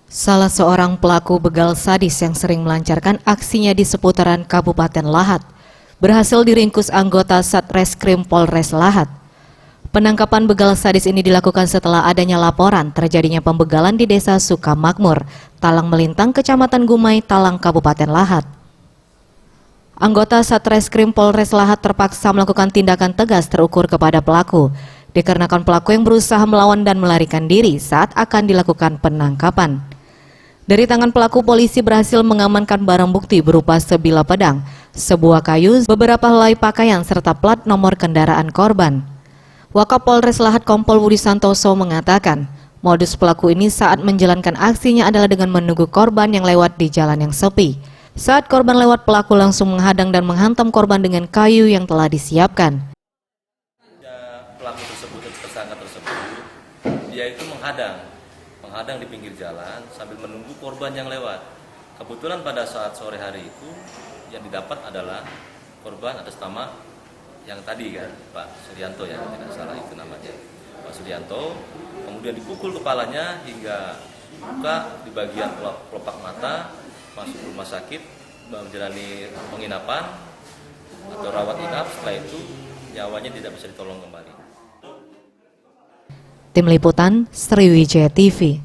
Salah seorang pelaku begal sadis yang sering melancarkan aksinya di seputaran Kabupaten Lahat berhasil diringkus anggota Satreskrim Polres Lahat. Penangkapan begal sadis ini dilakukan setelah adanya laporan terjadinya pembegalan di Desa Sukamakmur, Talang Melintang, Kecamatan Gumai, Talang, Kabupaten Lahat. Anggota Satreskrim Polres Lahat terpaksa melakukan tindakan tegas terukur kepada pelaku, dikarenakan pelaku yang berusaha melawan dan melarikan diri saat akan dilakukan penangkapan. Dari tangan pelaku, polisi berhasil mengamankan barang bukti berupa sebilah pedang, sebuah kayu, beberapa helai pakaian, serta plat nomor kendaraan korban. Wakapolres Lahat Kompol Budi Santoso mengatakan, modus pelaku ini saat menjalankan aksinya adalah dengan menunggu korban yang lewat di jalan yang sepi. Saat korban lewat, pelaku langsung menghadang dan menghantam korban dengan kayu yang telah disiapkan. Pelaku tersebut, tersangka tersebut, dia itu menghadang di pinggir jalan sambil menunggu korban yang lewat. Kebetulan pada saat sore hari itu yang didapat adalah korban atas nama yang tadi kan, Pak Suryanto ya, tidak salah itu namanya, Pak Suryanto. Kemudian dipukul kepalanya hingga luka di bagian kelopak mata, masuk rumah sakit, menjalani penginapan atau rawat inap. Setelah itu nyawanya tidak bisa ditolong kembali. Tim Liputan Sriwijaya TV.